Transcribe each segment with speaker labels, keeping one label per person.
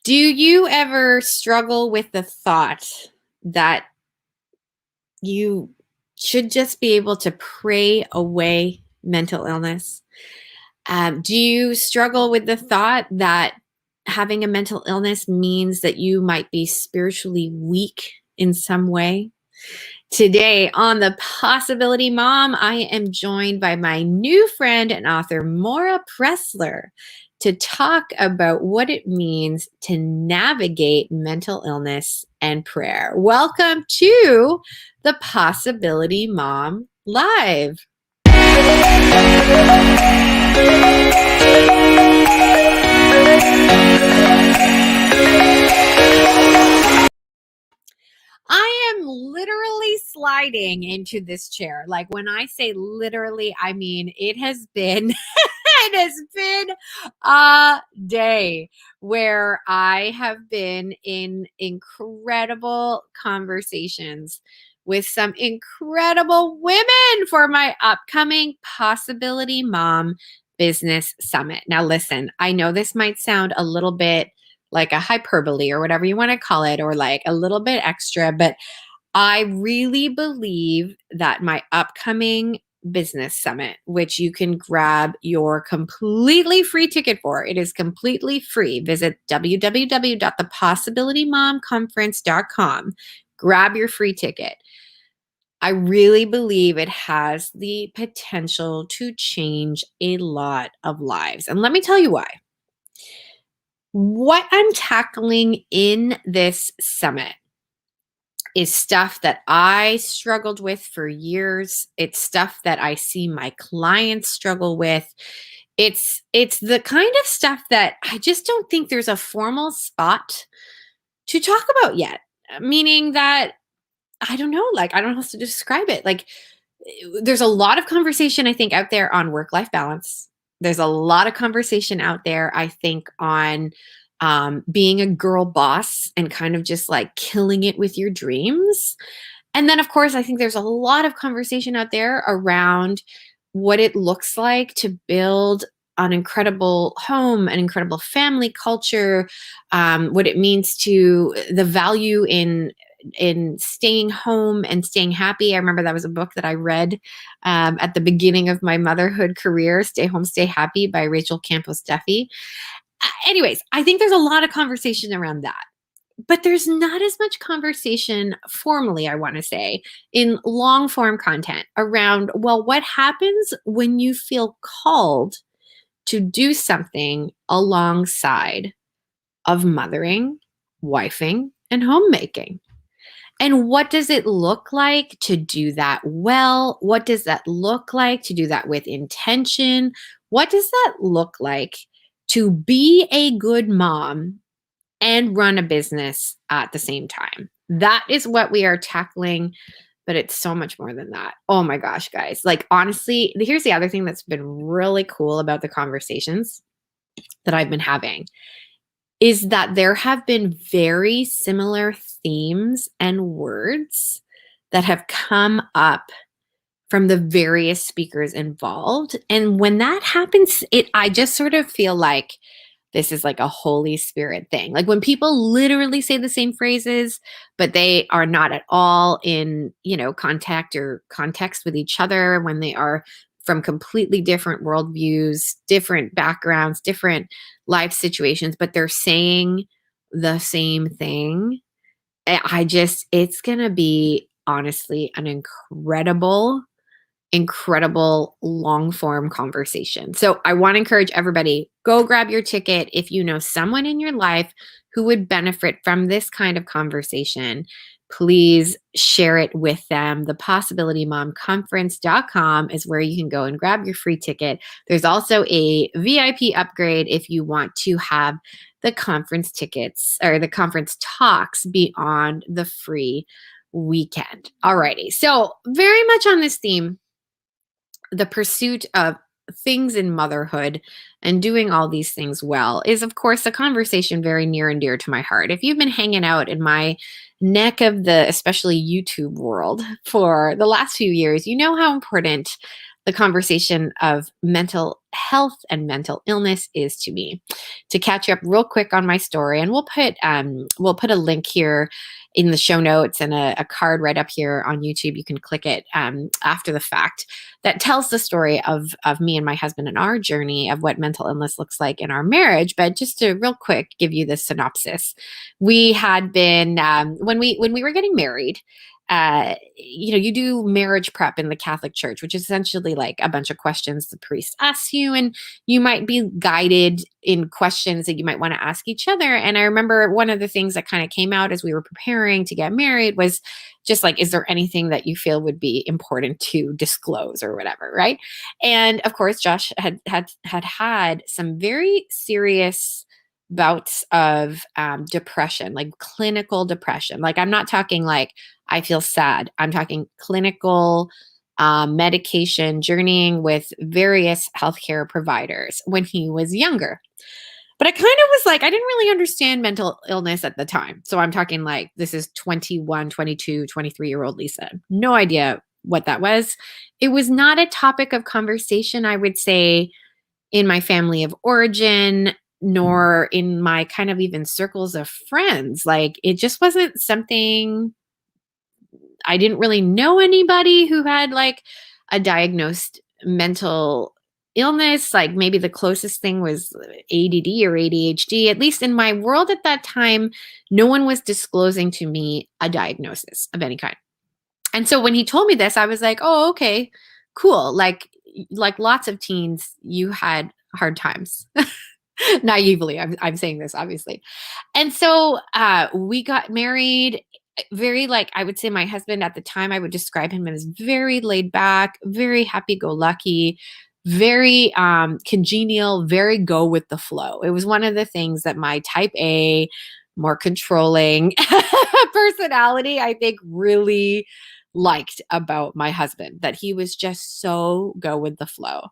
Speaker 1: Do you ever struggle with the thought that you should just be able to pray away mental illness? Do you struggle with the thought that having a mental illness means that you might be spiritually weak in some way? Today on The Possibility Mom, I am joined by my new friend and author, Maura Preszler, to talk about what it means to navigate mental illness and prayer. Welcome to The Possibility Mom Live. I am literally sliding into this chair. Like when I say literally, I mean it has been it has been a day where I have been in incredible conversations with some incredible women for my upcoming Possibility Mom Business Summit. Now listen, I know this might sound a little bit like a hyperbole or whatever you want to call it, or like a little bit extra, but I really believe that my upcoming business summit, which you can grab your completely free ticket for, it is completely free. Visit www.thepossibilitymomconference.com. Grab your free ticket. I really believe it has the potential to change a lot of lives. And let me tell you why. What I'm tackling in this summit is stuff that I struggled with for years. It's stuff that I see my clients struggle with. It's the kind of stuff that I just don't think there's a formal spot to talk about yet. Meaning that I don't know, like I don't know how to describe it. Like there's a lot of conversation I think out there on work-life balance. There's a lot of conversation out there, I think, on being a girl boss and kind of just like killing it with your dreams. And then, of course, I think there's a lot of conversation out there around what it looks like to build an incredible home, an incredible family culture, what it means to the value in staying home and staying happy. I remember that was a book that I read at the beginning of my motherhood career, Stay Home, Stay Happy by Rachel Campos Duffy. Anyways, I think there's a lot of conversation around that. But there's not as much conversation formally, I want to say, in long form content around, well, what happens when you feel called to do something alongside of mothering, wifing, and homemaking? And what does it look like to do that well? What does that look like to do that with intention? What does that look like to be a good mom and run a business at the same time? That is what we are tackling, but it's so much more than that. Oh my gosh, guys. Like, honestly, here's the other thing that's been really cool about the conversations that I've been having is that there have been very similar themes and words that have come up from the various speakers involved. And when that happens, I just sort of feel like this is like a Holy Spirit thing. Like when people literally say the same phrases, but they are not at all in, contact or context with each other, when they are from completely different worldviews, different backgrounds, different life situations, but they're saying the same thing. It's going to be honestly an incredible long form conversation. So I want to encourage everybody, go grab your ticket. If you know someone in your life who would benefit from this kind of conversation, please share it with them. Thepossibilitymomconference.com is where you can go and grab your free ticket. There's also a VIP upgrade if you want to have the conference tickets or the conference talks beyond the free weekend. Alrighty. So very much on this theme, the pursuit of things in motherhood and doing all these things well is, of course, a conversation very near and dear to my heart. If you've been hanging out in my neck of the, especially YouTube world for the last few years, you know how important the conversation of mental health and mental illness is to me. To catch you up real quick on my story, and we'll put a link here in the show notes and a card right up here on YouTube. You can click it after the fact, that tells the story of me and my husband and our journey of what mental illness looks like in our marriage. But just to real quick give you the synopsis, we had been when we were getting married. You do marriage prep in the Catholic Church, which is essentially like a bunch of questions the priest asks you, and you might be guided in questions that you might want to ask each other. And I remember one of the things that kind of came out as we were preparing to get married was just like, is there anything that you feel would be important to disclose or whatever, right? And of course, Josh had some very serious bouts of depression, like clinical depression. Like, I'm not talking like I feel sad. I'm talking clinical medication, journeying with various healthcare providers when he was younger. But I kind of was like, I didn't really understand mental illness at the time. So I'm talking like, this is 21, 22, 23-year-old Lisa. No idea what that was. It was not a topic of conversation, I would say, in my family of origin, nor in my kind of even circles of friends. Like, it just wasn't something. I didn't really know anybody who had like a diagnosed mental illness. Like, maybe the closest thing was ADD or ADHD. At least in my world at that time, no one was disclosing to me a diagnosis of any kind. And so when he told me this, I was like, oh, okay, cool. Like lots of teens, you had hard times. Naively, I'm saying this, obviously. And so we got married. Very, like, I would say my husband at the time, I would describe him as very laid back, very happy go lucky, very congenial, very go with the flow. It was one of the things that my type A, more controlling personality, I think, really liked about my husband, that he was just so go with the flow.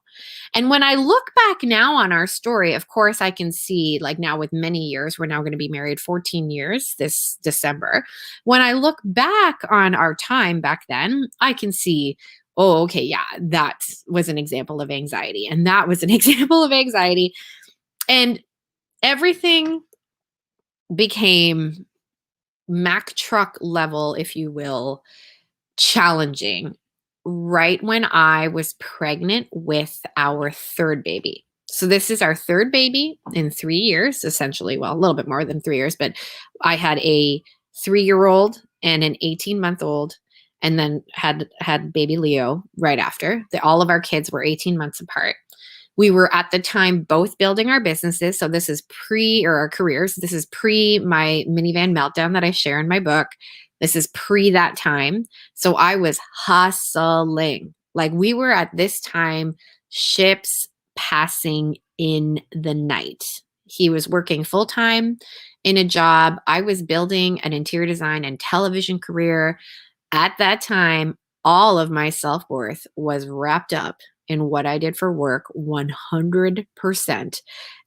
Speaker 1: And when I look back now on our story, of course, I can see, like, now with many years, we're now going to be married 14 years this December. When I look back on our time back then, I can see, oh, okay, yeah, that was an example of anxiety. And that was an example of anxiety. And everything became Mack truck level, if you will, challenging right when I was pregnant with our third baby. So this is our third baby in 3 years, essentially. Well, a little bit more than 3 years, but I had a 3-year-old and an 18-month-old, and then had baby Leo right after. All of our kids were 18 months apart. We were at the time both building our businesses. So this is or our careers. This is pre my minivan meltdown that I share in my book. This is pre that time. So I was hustling. Like, we were at this time ships passing in the night. He was working full time in a job. I was building an interior design and television career. At that time, all of my self-worth was wrapped up in what I did for work 100%.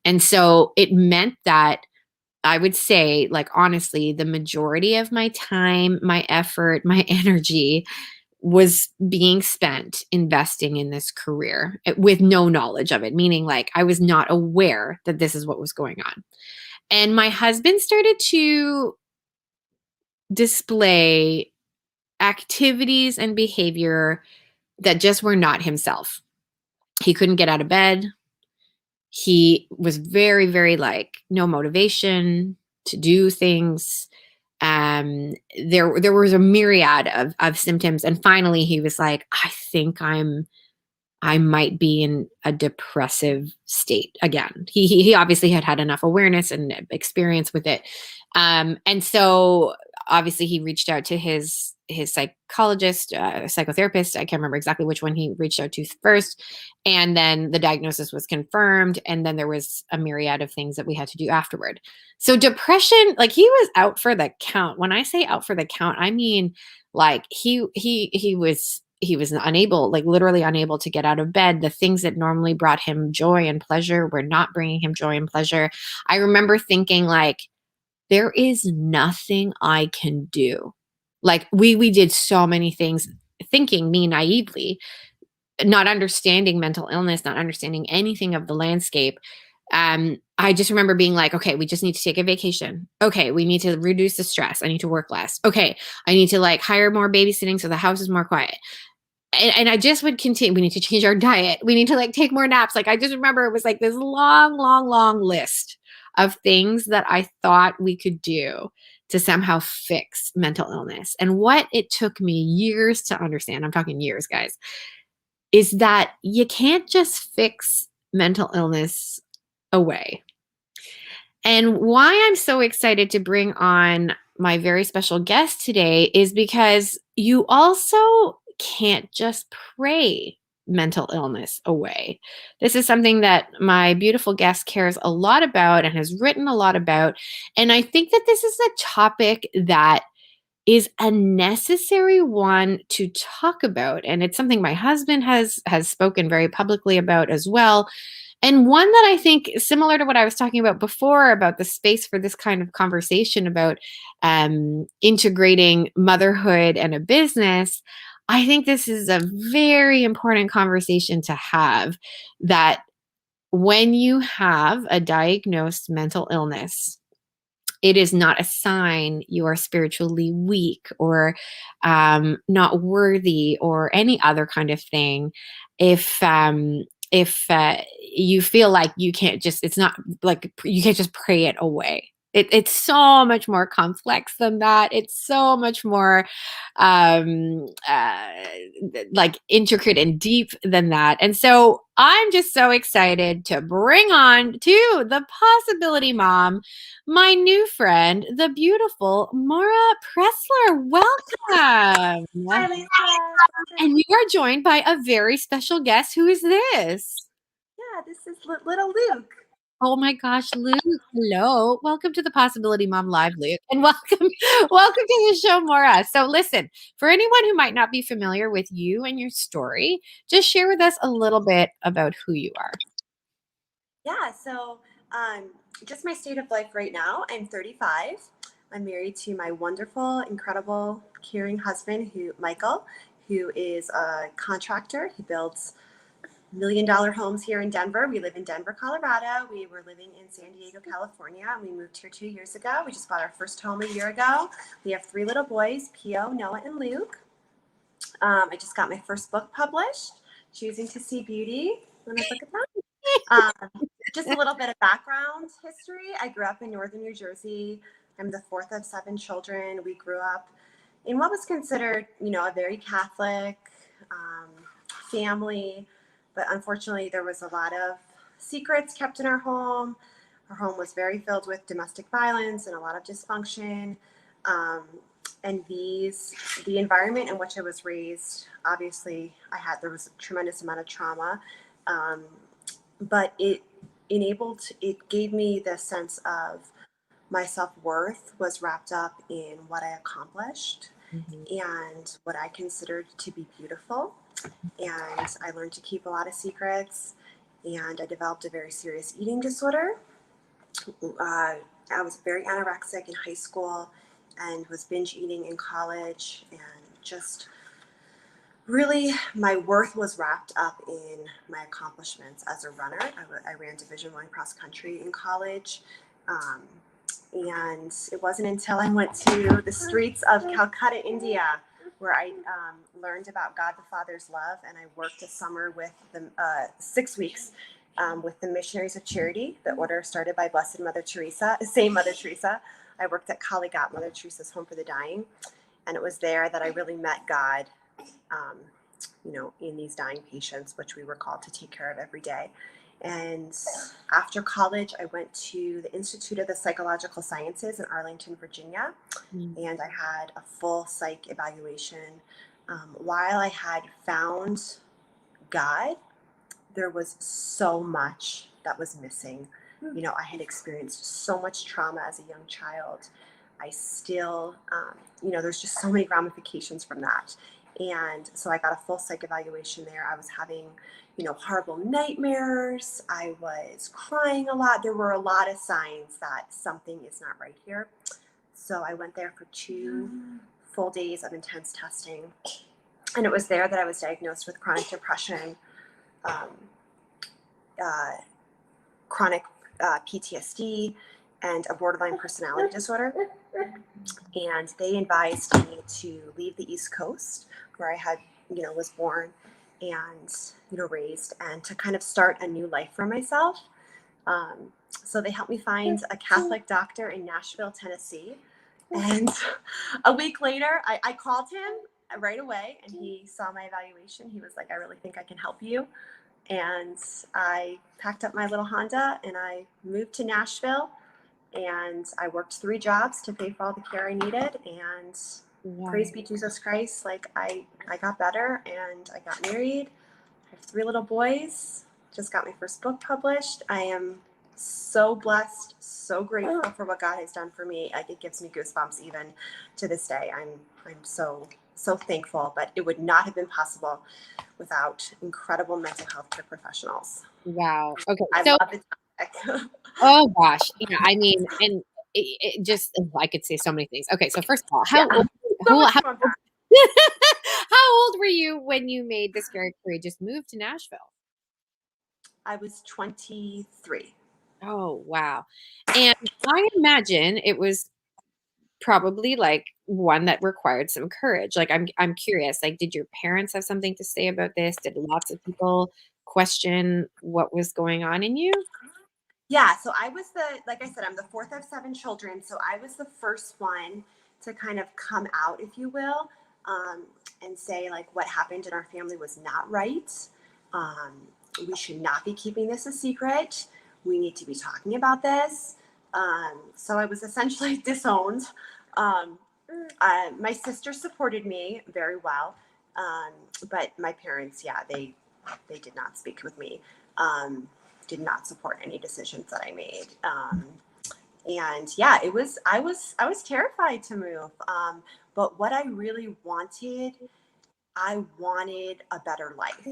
Speaker 1: And so it meant that I would say, like, honestly, the majority of my time, my effort, my energy was being spent investing in this career with no knowledge of it, meaning, like, I was not aware that this is what was going on. And my husband started to display activities and behavior that just were not himself. He couldn't get out of bed. He was very, very, like, no motivation to do things. There was a myriad of symptoms. And finally he was like, I think I might be in a depressive state again. He obviously had enough awareness and experience with it. And so obviously he reached out to his psychologist, psychotherapist. I can't remember exactly which one he reached out to first. And then the diagnosis was confirmed. And then there was a myriad of things that we had to do afterward. So depression, like, he was out for the count. When I say out for the count, I mean, like, he was unable, like, literally unable to get out of bed. The things that normally brought him joy and pleasure were not bringing him joy and pleasure. I remember thinking, like, there is nothing I can do. Like, we did so many things, thinking, me naively, not understanding mental illness, not understanding anything of the landscape, I just remember being like, okay, we just need to take a vacation. Okay, we need to reduce the stress. I need to work less. Okay, I need to like hire more babysitting so the house is more quiet. And I just would continue. We need to change our diet. We need to like take more naps. Like I just remember it was like this long, long, long list of things that I thought we could do to somehow fix mental illness. And what it took me years to understand, I'm talking years, guys, is that you can't just fix mental illness away. And why I'm so excited to bring on my very special guest today is because you also can't just pray mental illness away. This is something that my beautiful guest cares a lot about and has written a lot about. And I think that this is a topic that is a necessary one to talk about, and it's something my husband has spoken very publicly about as well, and one that I think, similar to what I was talking about before, about the space for this kind of conversation about integrating motherhood and a business. I think this is a very important conversation to have, that when you have a diagnosed mental illness, it is not a sign you are spiritually weak or not worthy or any other kind of thing. If you feel like you can't just, it's not like you can't just pray it away. It's so much more complex than that. It's so much more um, uh, like intricate and deep than that. And so I'm just so excited to bring on to the Possibility Mom my new friend, the beautiful Maura Preszler. Welcome.
Speaker 2: Hi, Lisa.
Speaker 1: And you are joined by a very special guest. Who is this?
Speaker 2: Yeah, this is little Luke.
Speaker 1: Oh my gosh, Luke. Hello. Welcome to the Possibility Mom Live, Luke. And welcome to the show, Maura. So listen, for anyone who might not be familiar with you and your story, just share with us a little bit about who you are.
Speaker 2: Yeah, so just my state of life right now. I'm 35. I'm married to my wonderful, incredible, caring husband, Michael, who is a contractor. He builds $1 million homes here in Denver. We live in Denver, Colorado. We were living in San Diego, California. We moved here 2 years ago. We just bought our first home a year ago. We have 3 little boys, Pio, Noah, and Luke. I just got my first book published, Choosing to See Beauty. Let me look at that. Just a little bit of background history. I grew up in northern New Jersey. I'm the 4th of 7 children. We grew up in what was considered, a very Catholic family, but unfortunately there was a lot of secrets kept in our home. Our home was very filled with domestic violence and a lot of dysfunction. And the environment in which I was raised, obviously there was a tremendous amount of trauma. But it gave me the sense of my self-worth was wrapped up in what I accomplished and what I considered to be beautiful. And I learned to keep a lot of secrets, and I developed a very serious eating disorder. I was very anorexic in high school and was binge eating in college, and just really my worth was wrapped up in my accomplishments as a runner. I ran Division I cross country in college. And it wasn't until I went to the streets of Calcutta, India, where I learned about God the Father's love, and I worked a summer with the 6 weeks with the Missionaries of Charity, the order started by Blessed Mother Teresa, same Mother Teresa. I worked at Kaligat, Mother Teresa's Home for the Dying, and it was there that I really met God, in these dying patients, which we were called to take care of every day. And after college, I went to the Institute of the Psychological Sciences in Arlington, Virginia, and I had a full psych evaluation. While I had found God, there was so much that was missing. I had experienced so much trauma as a young child. I still, there's just so many ramifications from that. And so I got a full psych evaluation there. I was having, horrible nightmares. I was crying a lot. There were a lot of signs that something is not right here. So I went there for 2 full days of intense testing. And it was there that I was diagnosed with chronic depression, um, uh, chronic PTSD, and a borderline personality disorder. And they advised me to leave the East Coast, where I had, was born and, raised, and to kind of start a new life for myself. So they helped me find a Catholic doctor in Nashville, Tennessee. And a week later, I called him right away, and he saw my evaluation. He was like, I really think I can help you. And I packed up my little Honda and I moved to Nashville, and I worked 3 jobs to pay for all the care I needed. And
Speaker 1: Wow.
Speaker 2: praise be Jesus Christ, like I got better and I got married. I have 3 little boys. Just got my first book published. I am so blessed, so grateful for what God has done for me. Like, it gives me goosebumps even to this day. I'm so thankful, but it would not have been possible without incredible mental health care professionals.
Speaker 1: Wow. Okay.
Speaker 2: I
Speaker 1: So,
Speaker 2: love the topic.
Speaker 1: oh gosh, I mean, and it just, I could say so many things. Okay. So first of all,
Speaker 2: Yeah, so much
Speaker 1: how
Speaker 2: to unpack.
Speaker 1: how old were you when you made this very courageous move to Nashville?
Speaker 2: I was 23.
Speaker 1: Oh, wow. And I imagine it was probably like one that required some courage. Like I'm curious, like did your parents have something to say about this? Did lots of people question what was going on in you?
Speaker 2: Yeah, so I was like I said, I'm the fourth of 7 children. So I was the first one to kind of come out, if you will, and say, like, what happened in our family was not right. Um, we should not be keeping this a secret. We need to be talking about this. So I was essentially disowned. Um, my sister supported me very well, um, but my parents, yeah, they did not speak with me. Um, did not support any decisions that I made. And yeah, I was terrified to move. But what I really wanted, I wanted a better life.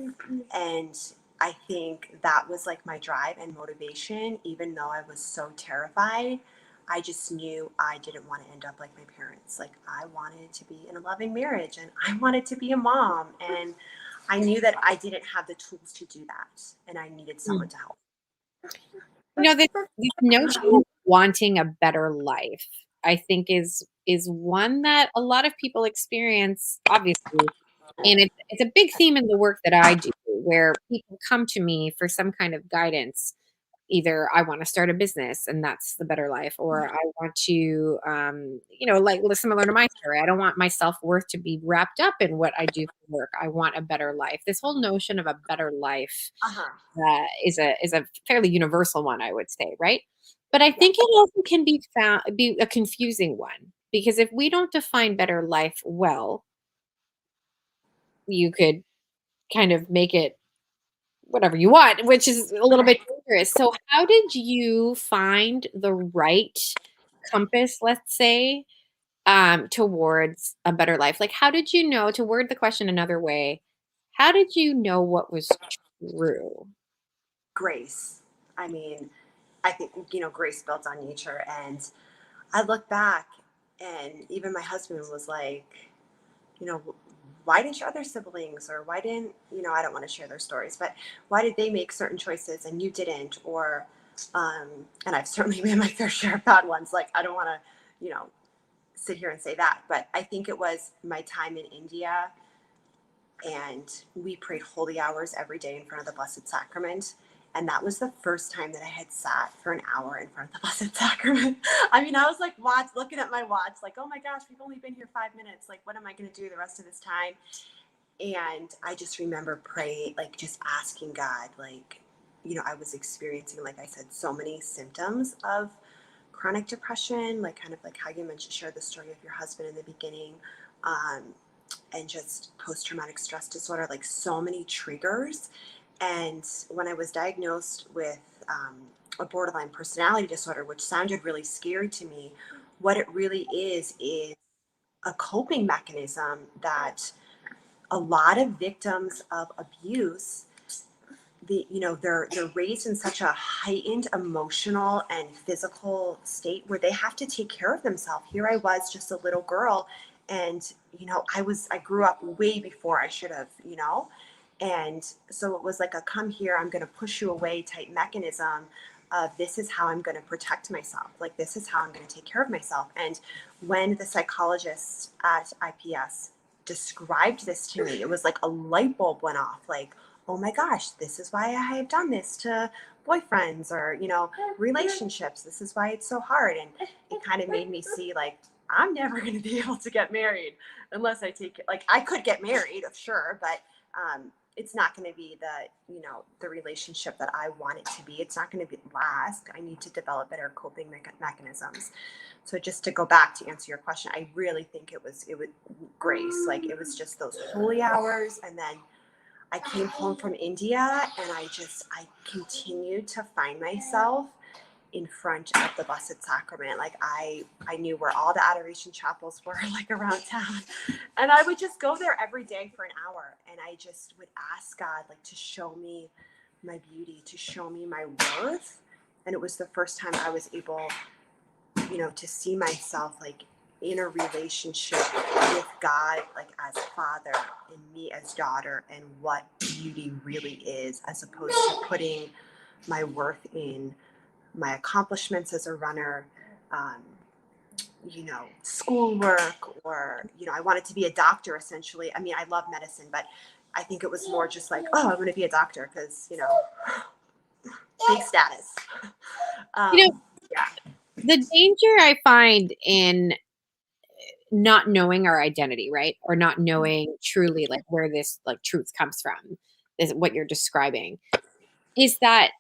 Speaker 2: And I think that was like my drive and motivation, even though I was so terrified. I just knew I didn't want to end up like my parents. Like, I wanted to be in a loving marriage and I wanted to be a mom. And I knew that I didn't have the tools to do that. And I needed
Speaker 1: Mm.
Speaker 2: someone to help.
Speaker 1: This notion of wanting a better life, I think is one that a lot of people experience, obviously. And it's a big theme in the work that I do, where people come to me for some kind of guidance. Either I want to start a business and that's the better life, or I want to, like similar to my story, I don't want my self-worth to be wrapped up in what I do for work. I want a better life. This whole notion of a better life
Speaker 2: Uh-huh.
Speaker 1: is a fairly universal one, I would say, right? But I think it also can be a confusing one, because if we don't define better life well, you could kind of make it whatever you want, which is a little bit
Speaker 2: Right.
Speaker 1: dangerous. So how did you find the right compass, let's say, towards a better life? Like, how did you know, to word the question another way, how did you know what was true?
Speaker 2: Grace. I mean, I think, grace built on nature. And I look back, and even my husband was like, you know, why didn't your other siblings, or why didn't, I don't want to share their stories, but why did they make certain choices and you didn't? Or, and I've certainly made my fair share of bad ones. Like, I don't want to, sit here and say that, but I think it was my time in India, and we prayed holy hours every day in front of the Blessed Sacrament. And that was the first time that I had sat for an hour in front of the Blessed Sacrament. I mean, I was like, looking at my watch, like, oh my gosh, we've only been here 5 minutes. Like, what am I going to do the rest of this time? And I just remember praying, like, just asking God, like, I was experiencing, like I said, so many symptoms of chronic depression, like kind of like how you mentioned, share the story of your husband in the beginning. Um, and just post-traumatic stress disorder, like so many triggers. And when I was diagnosed with a borderline personality disorder, which sounded really scary to me, what it really is a coping mechanism that a lot of victims of abuse, they're raised in such a heightened emotional and physical state where they have to take care of themselves. Here I was, just a little girl, And, I grew up way before I should have, and so it was like a come here, I'm going to push you away type mechanism of this is how I'm going to protect myself. Like, this is how I'm going to take care of myself. And when the psychologist at IPS described this to me, it was like a light bulb went off. Like, oh my gosh, this is why I have done this to boyfriends or, relationships. This is why it's so hard. And it kind of made me see, like, I'm never going to be able to get married unless I take it. Like, I could get married, sure, but it's not going to be the relationship that I want it to be. It's not going to last. I need to develop better coping mechanisms. So just to go back to answer your question, I really think it was grace. Like, it was just those holy hours. And then I came home from India, and I continued to find myself in front of the Blessed Sacrament. Like, I knew where all the adoration chapels were, like, around town. And I would just go there every day for an hour. And I just would ask God, like, to show me my beauty, to show me my worth. And it was the first time I was able, to see myself, like, in a relationship with God, like, as father, and me as daughter, and what beauty really is, as opposed to putting my worth in my accomplishments as a runner, schoolwork, or, I wanted to be a doctor, essentially. I mean, I love medicine, but I think it was more just like, oh, I'm going to be a doctor because, big status.
Speaker 1: You know,
Speaker 2: Yeah.
Speaker 1: the danger I find in not knowing our identity, right? Or not knowing truly like where this like truth comes from, is what you're describing, is that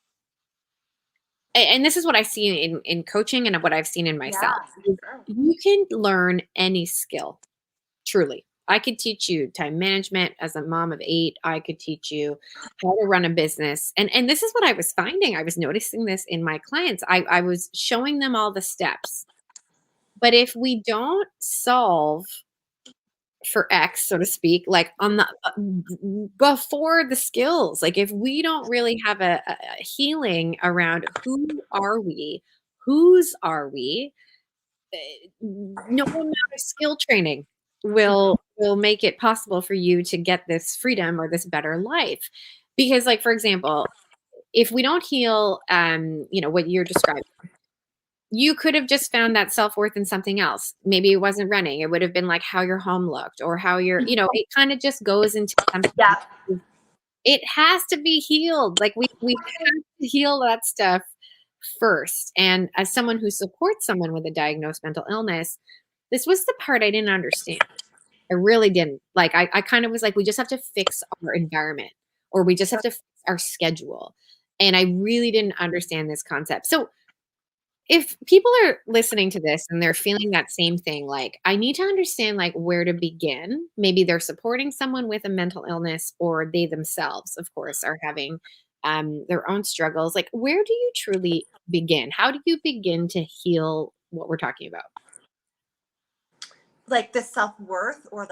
Speaker 1: and this is what I see in coaching and what I've seen in myself.
Speaker 2: Yeah.
Speaker 1: Is
Speaker 2: Sure.
Speaker 1: you can learn any skill, truly. I could teach you time management as a mom of 8. I could teach you how to run a business. And this is what I was finding. I was noticing this in my clients. I was showing them all the steps. But if we don't solve for X, so to speak, like on the before the skills, like if we don't really have a healing around who are we, whose are we, no amount of skill training will make it possible for you to get this freedom or this better life. Because, like, for example, if we don't heal, what you're describing, you could have just found that self-worth in something else. Maybe it wasn't running. It would have been like how your home looked or how your, it kind of just goes into something.
Speaker 2: Yeah.
Speaker 1: It has to be healed. Like we have to heal that stuff first. And as someone who supports someone with a diagnosed mental illness, this was the part I didn't understand. I really didn't. Like I kind of was like, we just have to fix our environment or we just have to fix our schedule. And I really didn't understand this concept. So if people are listening to this and they're feeling that same thing, like I need to understand like where to begin. Maybe they're supporting someone with a mental illness or they themselves, of course, are having their own struggles. Like where do you truly begin? How do you begin to heal what we're talking about?
Speaker 2: Like the self-worth, or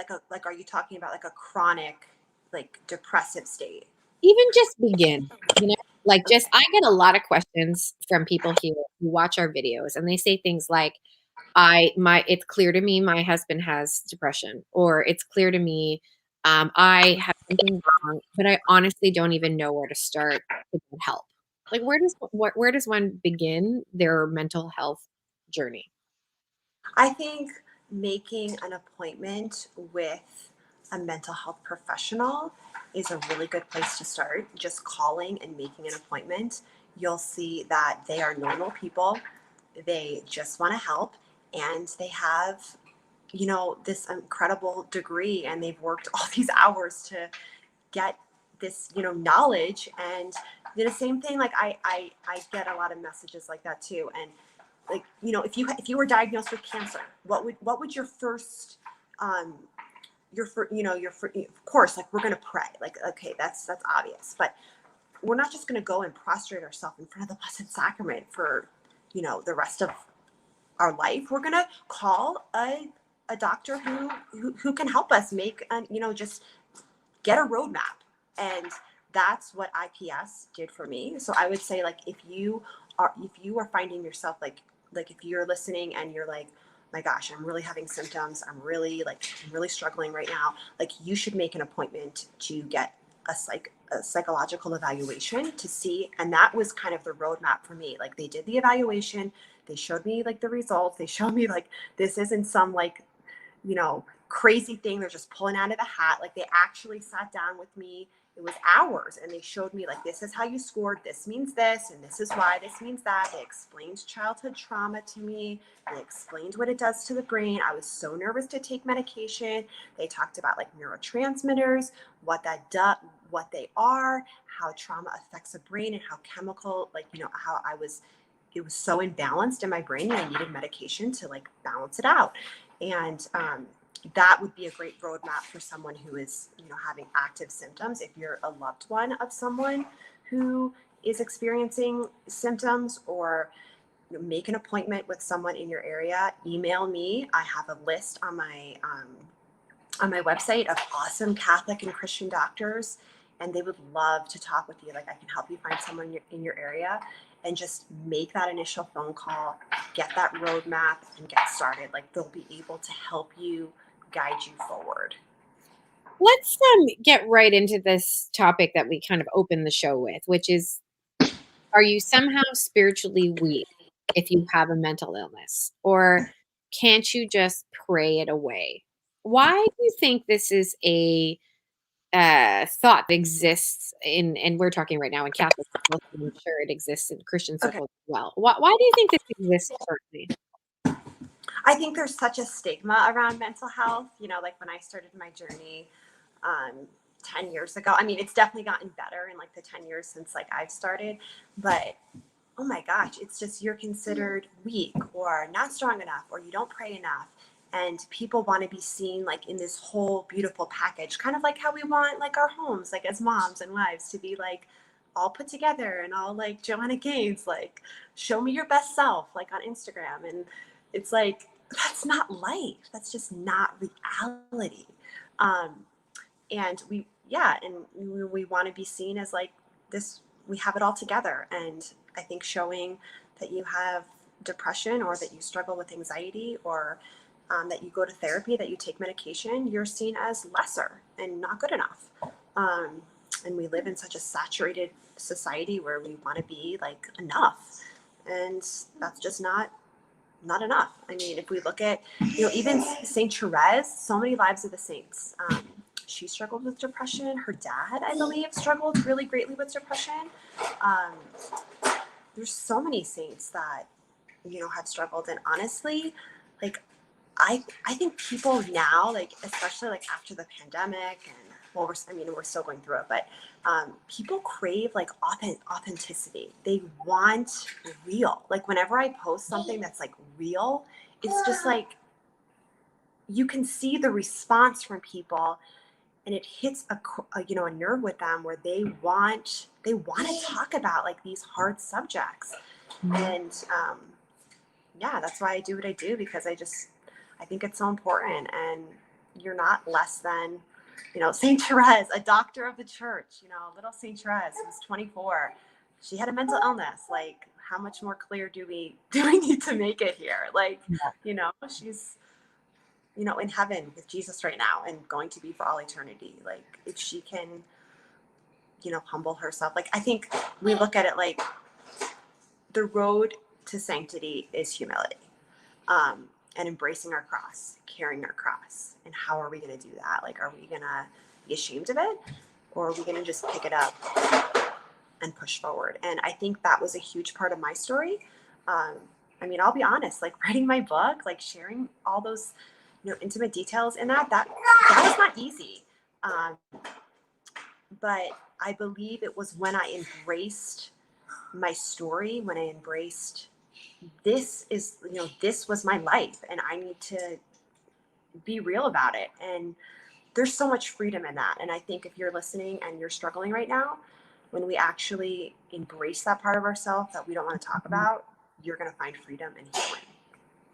Speaker 2: are you talking about like a chronic, like, depressive state?
Speaker 1: Even just begin, like just I get a lot of questions from people here who watch our videos and they say things like, it's clear to me my husband has depression, or it's clear to me I have something wrong, but I honestly don't even know where to start to get help. Like where does one begin their mental health journey?
Speaker 2: I think making an appointment with a mental health professional is a really good place to start. Just calling and making an appointment, you'll see that they are normal people. They just want to help, and they have, this incredible degree, and they've worked all these hours to get this, knowledge. And the same thing, like I get a lot of messages like that too. And like, if you were diagnosed with cancer, what would your first of course, like, we're going to pray, like, okay, that's obvious, but we're not just going to go and prostrate ourselves in front of the Blessed Sacrament for the rest of our life. We're going to call a doctor who can help us make just get a roadmap. And that's what IPS did for me. So I would say, like, if you are finding yourself like if you're listening and you're like, my gosh, I'm really having symptoms. I'm really struggling right now. Like, you should make an appointment to get a psychological evaluation to see. And that was kind of the roadmap for me. Like, they did the evaluation, they showed me like the results, they showed me like this isn't some like, crazy thing they're just pulling out of the hat. Like, they actually sat down with me. It was hours, and they showed me like, this is how you scored, this means this, and this is why this means that. They explained childhood trauma to me. They explained what it does to the brain. I was so nervous to take medication. They talked about like neurotransmitters, what they are, how trauma affects the brain, and how chemical, like, how it was so imbalanced in my brain, and I needed medication to like balance it out. And that would be a great roadmap for someone who is, having active symptoms. If you're a loved one of someone who is experiencing symptoms, or make an appointment with someone in your area, email me. I have a list on my website of awesome Catholic and Christian doctors, and they would love to talk with you. Like, I can help you find someone in your area, and just make that initial phone call, get that roadmap, and get started. Like, they'll be able to help you, guide you forward.
Speaker 1: Let's get right into this topic that we kind of opened the show with, which is, are you somehow spiritually weak if you have a mental illness? Or can't you just pray it away? Why do you think this is a thought that exists and we're talking right now in Catholic circles, and I'm sure it exists in Christian
Speaker 2: Okay.
Speaker 1: circles as well. Why do you think this exists currently?
Speaker 2: I think there's such a stigma around mental health. Like, when I started my journey, um, 10 years ago, I mean, it's definitely gotten better in like the 10 years since like I've started, but oh my gosh, it's just, you're considered weak or not strong enough, or you don't pray enough. And people want to be seen like in this whole beautiful package, kind of like how we want like our homes, like as moms and wives, to be like all put together and all like Joanna Gaines, like, show me your best self, like on Instagram. And it's like, that's not life. That's just not reality. Um, and we want to be seen as like this, we have it all together. And I think showing that you have depression, or that you struggle with anxiety, or that you go to therapy, that you take medication, you're seen as lesser and not good enough. um, and we live in such a saturated society where we want to be like enough, and that's just not enough. I mean, if we look at, even Saint Therese, so many lives of the saints. She struggled with depression. Her dad, I believe, struggled really greatly with depression. Um, there's so many saints that, have struggled. And honestly, like, I think people now, like, especially like after the pandemic, and well, we're still going through it, but people crave like authenticity. They want real. Like, whenever I post something that's like real, it's just like, you can see the response from people, and it hits a nerve with them, where they want to talk about like these hard subjects. And yeah, that's why I do what I do, because I think it's so important. And you're not less than, Saint Therese, a doctor of the church, little Saint Therese, who's 24. She had a mental illness. Like, how much more clear do we need to make it here? Like, she's, in heaven with Jesus right now, and going to be for all eternity. Like, if she can, humble herself. Like, I think we look at it like, the road to sanctity is humility, and embracing our cross, carrying our cross. And how are we going to do that? Like, are we going to be ashamed of it, or are we going to just pick it up and push forward? And I think that was a huge part of my story. I mean, I'll be honest, like, writing my book, like, sharing all those, intimate details in that was not easy. But I believe it was when I embraced my story, when I embraced, this was my life, and I need to be real about it. And there's so much freedom in that. And I think if you're listening and you're struggling right now, when we actually embrace that part of ourselves that we don't want to talk about, you're going to find freedom and healing.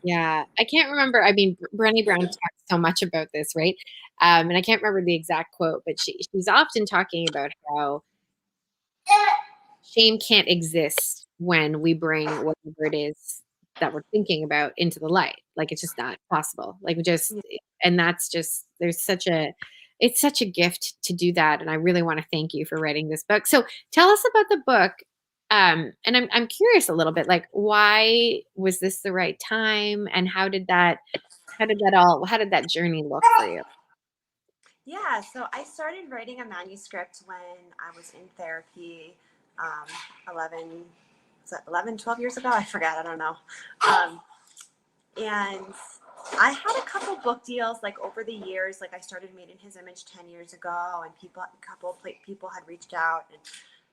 Speaker 1: Yeah, I can't remember. I mean, Brené Brown talks so much about this, right? And I can't remember the exact quote, but she's often talking about how shame can't exist when we bring whatever it is that we're thinking about into the light. Like, it's just not possible. Like, we just,
Speaker 2: Yeah.
Speaker 1: and that's just, it's such a gift to do that. And I really want to thank you for writing this book. So tell us about the book. And I'm curious a little bit, like, why was this the right time, and how did that journey look for you?
Speaker 2: Yeah, so I started writing a manuscript when I was in therapy, 11, was that 11, 12 years ago? I forgot, I don't know. Um, and I had a couple book deals like over the years. Like I started Made in His Image 10 years ago, and people had reached out and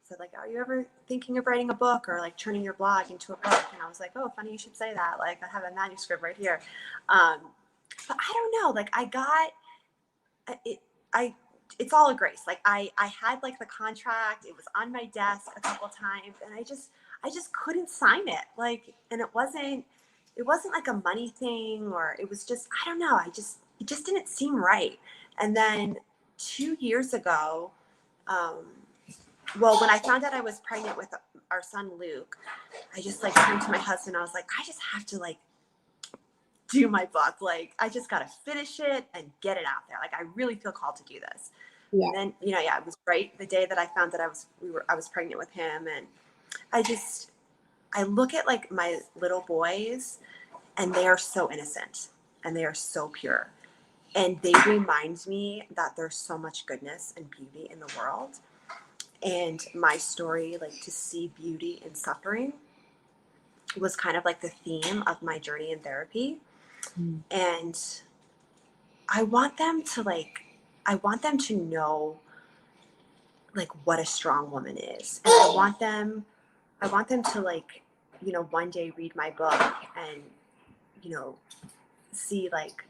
Speaker 2: said like, "Are you ever thinking of writing a book or like turning your blog into a book?" And I was like, "Oh, funny you should say that. Like I have a manuscript right here." Um, but I don't know. Like I got it. I it's all a grace. Like I had like the contract. It was on my desk a couple times, and I just couldn't sign it. Like, and it wasn't like a money thing, or it was just, I don't know. It just didn't seem right. And then 2 years ago, um, well, when I found out I was pregnant with our son Luke, I just like turned to my husband. I was like, I just have to like do my book. Like, I just got to finish it and get it out there. Like, I really feel called to do this.
Speaker 1: Yeah.
Speaker 2: And then, yeah, it was right the day that I found that I was pregnant with him. And I look at like my little boys, and they are so innocent and they are so pure. And they remind me that there's so much goodness and beauty in the world. And my story, like to see beauty in suffering, was kind of like the theme of my journey in therapy.
Speaker 1: Mm.
Speaker 2: And I want them to I want them to know like what a strong woman is. And I want them to like, one day read my book and, you know, see like,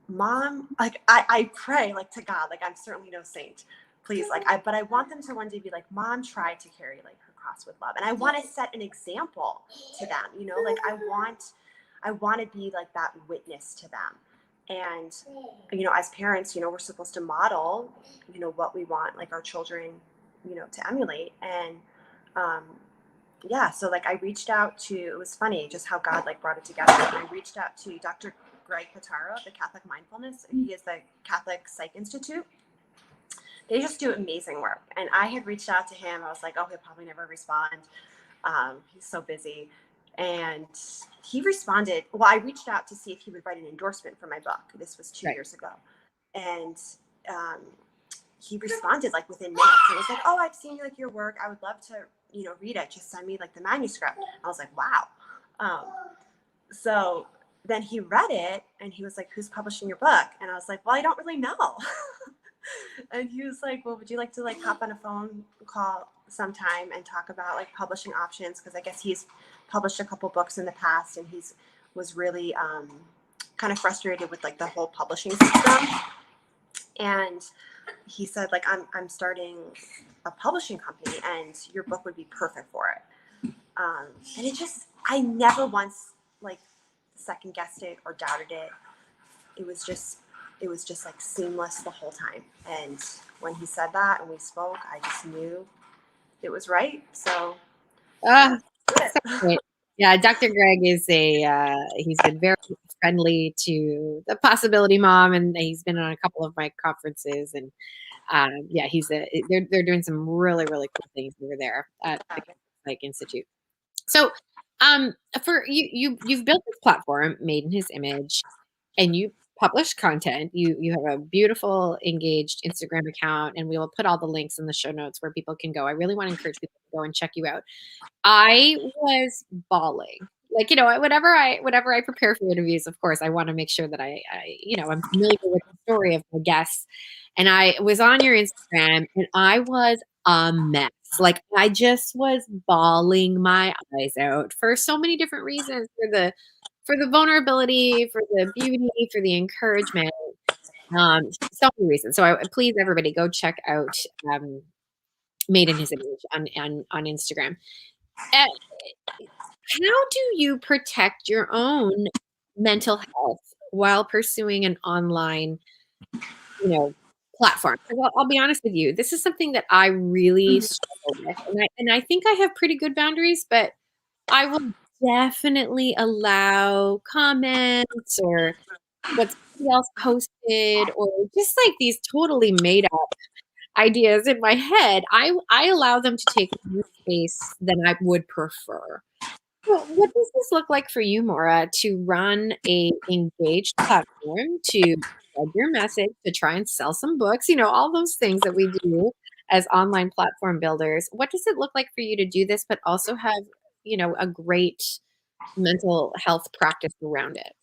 Speaker 2: mom, like I pray like to God, like I'm certainly no saint. Please, but I want them to one day be like, mom tried to carry like her cross with love. And I want to set an example to them, like I want to be like that witness to them. And, as parents, we're supposed to model, what we want like our children, to emulate. And, um, yeah, so like I reached out to, it was funny just how God like brought it together. And I reached out to Dr. Greg Pataro of the Catholic Mindfulness. He is the Catholic Psych Institute. They just do amazing work. And I had reached out to him. I was like, oh, he'll probably never respond. He's so busy. And he responded. Well, I reached out to see if he would write an endorsement for my book. This was 2 years ago. And um, he responded like within minutes. It was like, oh, I've seen like your work. I would love to, read it. Just send me like the manuscript. I was like, wow. So then he read it and he was like, who's publishing your book? And I was like, well, I don't really know. And he was like, well, would you like to like hop on a phone call sometime and talk about like publishing options? Because I guess he's published a couple books in the past, and he's was really kind of frustrated with like the whole publishing system. And he said like, I'm starting a publishing company and your book would be perfect for it. And I never once like second guessed it or doubted it. It was just like seamless the whole time. And when he said that and we spoke, I just knew it was right. So
Speaker 1: Ah,
Speaker 2: yeah,
Speaker 1: so great. Yeah, Dr. Greg is he's been very friendly to the Possibility Mom, and he's been on a couple of my conferences, and yeah, they're doing some really, really cool things over there at the Psych Institute. So, for you've built this platform, Made in His Image, and you publish content. You have a beautiful, engaged Instagram account, and we will put all the links in the show notes where people can go. I really want to encourage people to go and check you out. I was bawling. Like, whenever I prepare for interviews, of course, I want to make sure that I'm familiar with the story of my guests. And I was on your Instagram and I was a mess. Like, I just was bawling my eyes out for so many different reasons, for the vulnerability, for the beauty, for the encouragement, so many reasons. So please, everybody, go check out Made in His Image on Instagram. Uh, how do you protect your own mental health while pursuing an online, platform? 'Cause I'll be honest with you, this is something that I really struggle with, and I think I have pretty good boundaries, but I will definitely allow comments or what somebody else posted or just like these totally made up ideas in my head. I allow them to take more space than I would prefer. Well, what does this look like for you, Maura, to run a engaged platform, to spread your message, to try and sell some books, all those things that we do as online platform builders? What does it look like for you to do this, but also have, a great mental health practice around it?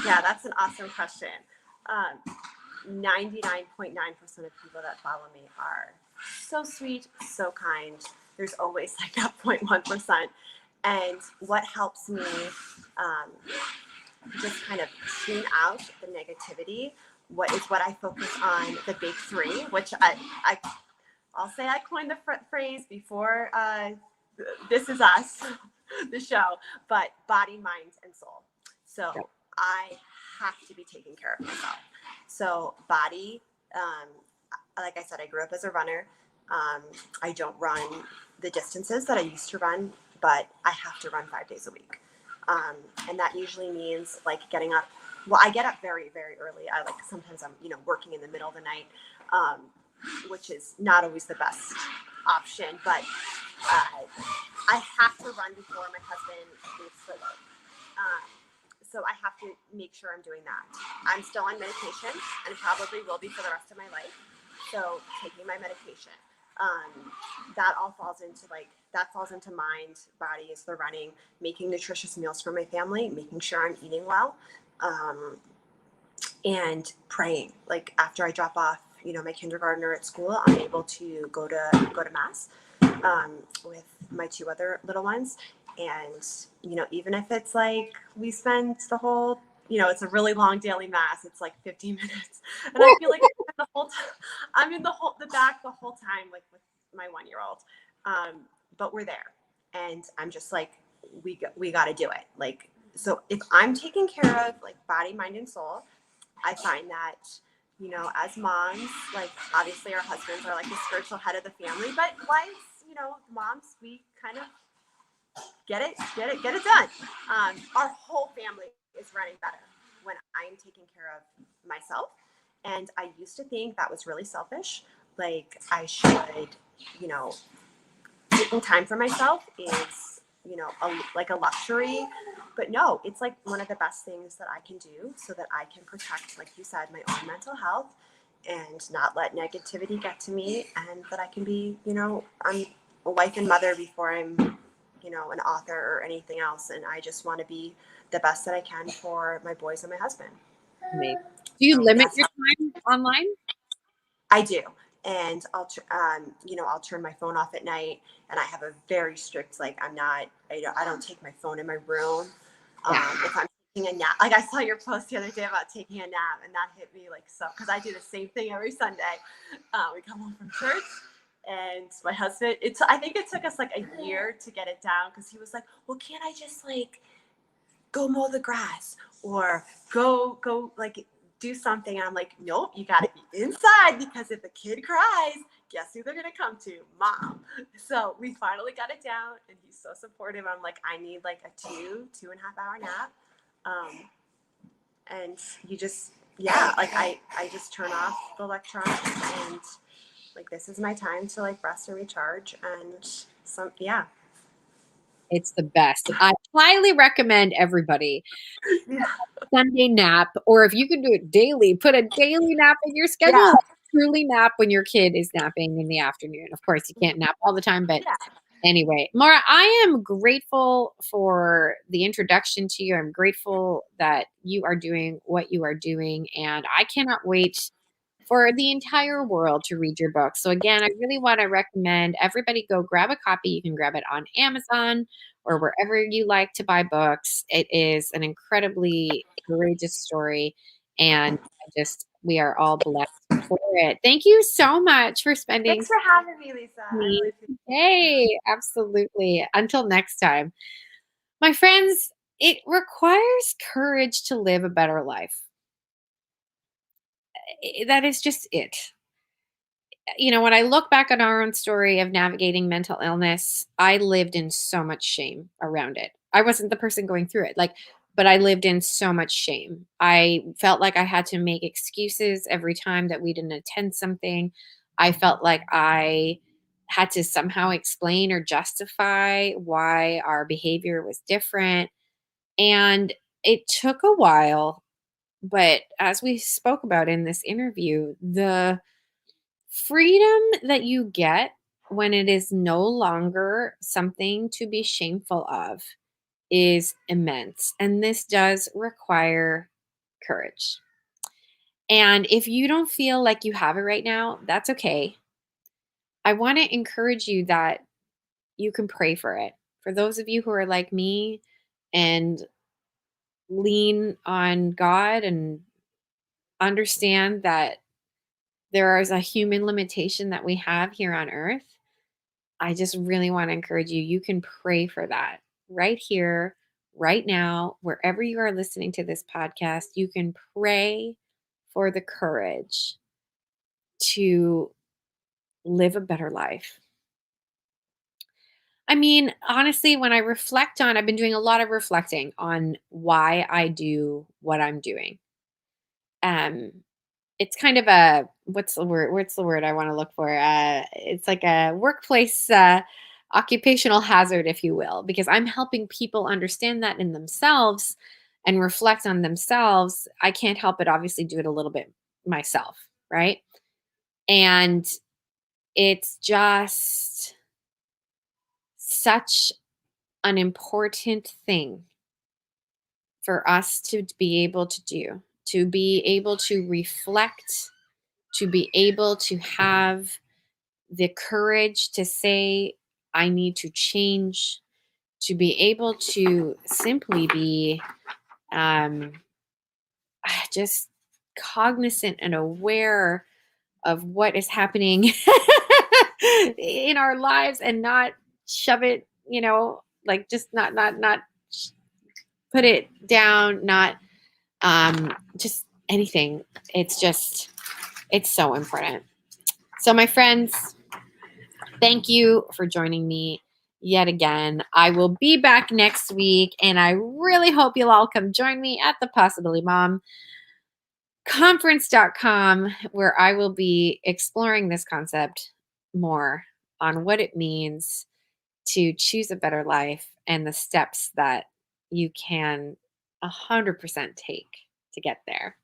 Speaker 2: Yeah, that's an awesome question. 99.9% of people that follow me are so sweet, so kind. There's always like that 0.1%. And what helps me um, just kind of tune out the negativity, what I focus on the big three, which I'll say I coined the phrase before This Is Us, the show, but body, mind, and soul. So I have to be taking care of myself. So body, like I said, I grew up as a runner. I don't run the distances that I used to run, but I have to run 5 days a week. And that usually means like getting up. Well, I get up very, very early. I like sometimes I'm, working in the middle of the night, which is not always the best option, but I have to run before my husband leaves for work. So I have to make sure I'm doing that. I'm still on medication and probably will be for the rest of my life. So taking my medication, that all falls into mind, body is the running, making nutritious meals for my family, making sure I'm eating well, and praying. Like after I drop off, my kindergartner at school, I'm able to go to mass with my two other little ones. And, even if it's like we spend the whole, it's a really long daily mass. It's like 15 minutes. And I feel like I'm in the back the whole time, like with my 1-year-old. But we're there. And I'm just like, we got to do it. Like, so if I'm taking care of like body, mind, and soul, I find that, as moms, like obviously our husbands are like the spiritual head of the family, but wives, moms, we kind of get it done. Our whole family is running better when I'm taking care of myself. And I used to think that was really selfish. Like I should, taking time for myself is, like a luxury. But no, it's like one of the best things that I can do so that I can protect, like you said, my own mental health and not let negativity get to me, and that I can be, I'm a wife and mother before I'm, an author or anything else. And I just want to be the best that I can for my boys and my husband.
Speaker 1: Amazing. Do you
Speaker 2: So
Speaker 1: limit
Speaker 2: that's
Speaker 1: your time online?
Speaker 2: I do. And I'll turn my phone off at night, and I have a very strict, like, I don't take my phone in my room.
Speaker 1: Yeah.
Speaker 2: If I'm taking a nap, like I saw your post the other day about taking a nap, and that hit me like so, because I do the same thing every Sunday. We come home from church, and my husband, I think it took us like a year to get it down, because he was like, well, can't I just like go mow the grass or go like do something? And I'm like, nope, you got to be inside, because if the kid cries, guess who they're gonna come to? Mom. So we finally got it down, and he's so supportive. I'm like, I need like a 2.5 hour nap. And you just, yeah, like I just turn off the electronics, and like this is my time to like rest and recharge. And yeah.
Speaker 1: It's the best. I highly recommend everybody
Speaker 2: Yeah.
Speaker 1: Sunday nap, or if you can do it daily, put a daily nap in your schedule.
Speaker 2: Yeah.
Speaker 1: Like truly nap when your kid is napping in the afternoon. Of course, you can't nap all the time, but
Speaker 2: Yeah.
Speaker 1: anyway, Maura, I am grateful for the introduction to you. I'm grateful that you are doing what you are doing, and I cannot wait for the entire world to read your book. So again, I really want to recommend everybody go grab a copy. You can grab it on Amazon or wherever you like to buy books. It is an incredibly courageous story, and we are all blessed for it. Thank you so much for spending
Speaker 2: Thanks for having me, Lisa. I
Speaker 1: me
Speaker 2: really appreciate
Speaker 1: today. Absolutely. Until next time. My friends, it requires courage to live a better life. That is just it. when I look back on our own story of navigating mental illness, I lived in so much shame around it. I wasn't the person going through it, but I lived in so much shame. I felt like I had to make excuses every time that we didn't attend something. I felt like I had to somehow explain or justify why our behavior was different. And it took a while, but as we spoke about in this interview, the freedom that you get when it is no longer something to be shameful of is immense. And this does require courage. And if you don't feel like you have it right now, that's okay. I want to encourage you that you can pray for it. For those of you who are like me and lean on God and understand that there is a human limitation that we have here on earth, I just really want to encourage you. You can pray for that right here, right now, wherever you are listening to this podcast. You can pray for the courage to live a better life. I mean, honestly, when I reflect on, I've been doing a lot of reflecting on why I do what I'm doing. Um, it's kind of a what's the word? What's the word I want to look for? It's like a workplace occupational hazard, if you will, because I'm helping people understand that in themselves and reflect on themselves. I can't help but obviously do it a little bit myself, right? And it's just such an important thing for us to be able to do, to be able to reflect, to be able to have the courage to say, I need to change, to be able to simply be um, just cognizant and aware of what is happening in our lives and not shove it, like just not put it down, not just anything. It's so important. So, my friends, thank you for joining me yet again. I will be back next week, and I really hope you'll all come join me at the Possibility Mom conference.com, where I will be exploring this concept more on what it means to choose a better life and the steps that you can 100% take to get there.